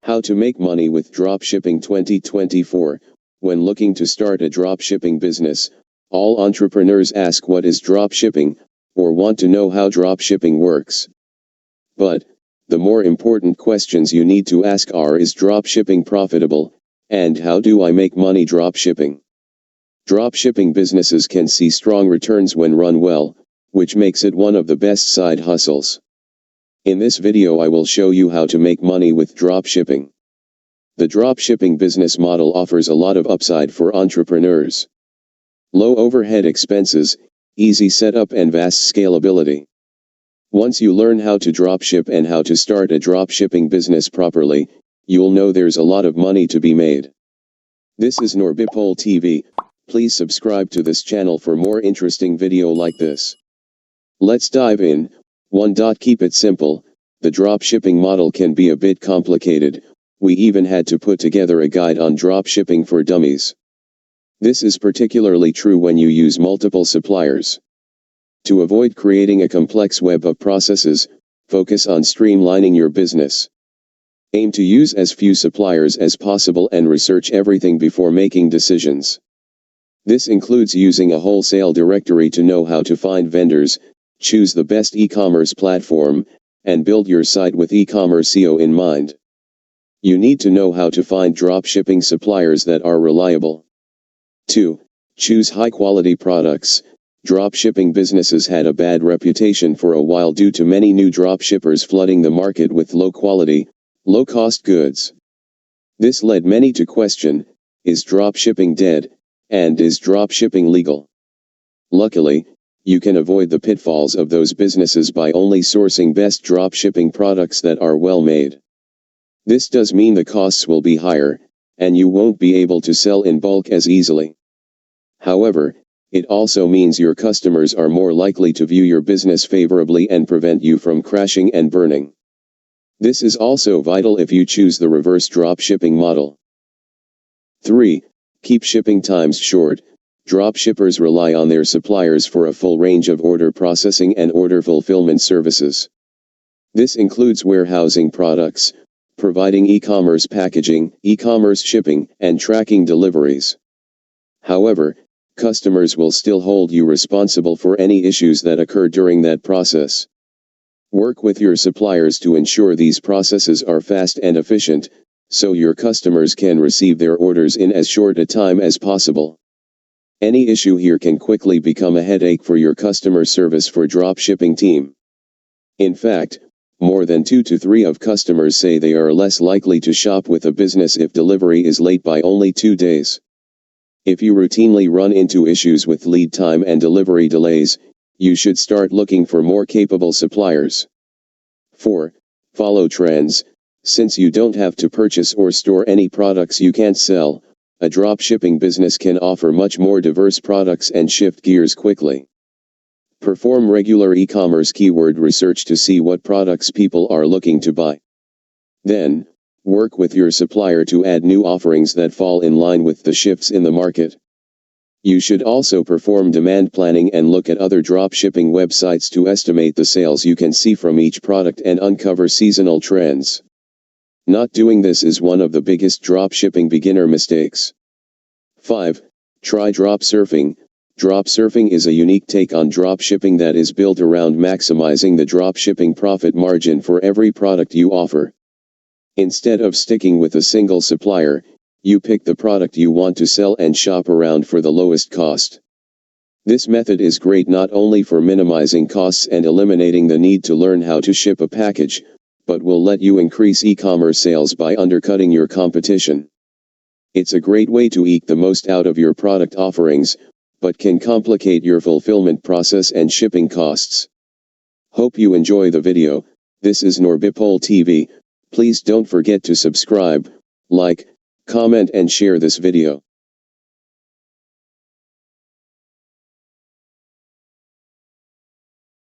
How to make money with dropshipping 2024. When looking to start a dropshipping business, all entrepreneurs ask what is dropshipping, or want to know how dropshipping works. But the more important questions you need to ask are: is dropshipping profitable, and how do I make money dropshipping? Dropshipping businesses can see strong returns when run well, which makes it one of the best side hustles. In this video I will show you how to make money with dropshipping. The dropshipping business model offers a lot of upside for entrepreneurs. Low overhead expenses, easy setup and vast scalability. Once you learn how to dropship and how to start a dropshipping business properly, you'll know there's a lot of money to be made. This is Norbipol TV. Please subscribe to this channel for more interesting video like this. Let's dive in. 1. Keep it simple. The dropshipping model can be a bit complicated. We even had to put together a guide on dropshipping for dummies. This is particularly true when you use multiple suppliers. To avoid creating a complex web of processes, focus on streamlining your business. Aim to use as few suppliers as possible and research everything before making decisions. This includes using a wholesale directory to know how to find vendors, choose the best e-commerce platform, and build your site with e-commerce SEO in mind. You need to know how to find dropshipping suppliers that are reliable. 2. Choose high-quality products. Dropshipping businesses had a bad reputation for a while due to many new dropshippers flooding the market with low-quality, low-cost goods. This led many to question, is dropshipping dead, and is dropshipping legal? Luckily, you can avoid the pitfalls of those businesses by only sourcing best dropshipping products that are well made. This does mean the costs will be higher, and you won't be able to sell in bulk as easily. However, it also means your customers are more likely to view your business favorably and prevent you from crashing and burning. This is also vital if you choose the reverse dropshipping model. 3. Keep shipping times short. Dropshippers rely on their suppliers for a full range of order processing and order fulfillment services. This includes warehousing products, providing e-commerce packaging, e-commerce shipping, and tracking deliveries. However, customers will still hold you responsible for any issues that occur during that process. Work with your suppliers to ensure these processes are fast and efficient, so your customers can receive their orders in as short a time as possible. Any issue here can quickly become a headache for your customer service for dropshipping team. In fact, more than 2 to 3 of customers say they are less likely to shop with a business if delivery is late by only 2 days. If you routinely run into issues with lead time and delivery delays, you should start looking for more capable suppliers. 4. Follow trends. Since you don't have to purchase or store any products you can't sell, a dropshipping business can offer much more diverse products and shift gears quickly. Perform regular e-commerce keyword research to see what products people are looking to buy. Then, work with your supplier to add new offerings that fall in line with the shifts in the market. You should also perform demand planning and look at other dropshipping websites to estimate the sales you can see from each product and uncover seasonal trends. Not doing this is one of the biggest dropshipping beginner mistakes. 5. Try dropsurfing. Dropsurfing is a unique take on dropshipping that is built around maximizing the dropshipping profit margin for every product you offer. Instead of sticking with a single supplier, you pick the product you want to sell and shop around for the lowest cost. This method is great not only for minimizing costs and eliminating the need to learn how to ship a package, but will let you increase e-commerce sales by undercutting your competition. It's a great way to eke the most out of your product offerings, but can complicate your fulfillment process and shipping costs. Hope you enjoy the video. This is Norbipol TV. Please don't forget to subscribe, like, comment and share this video.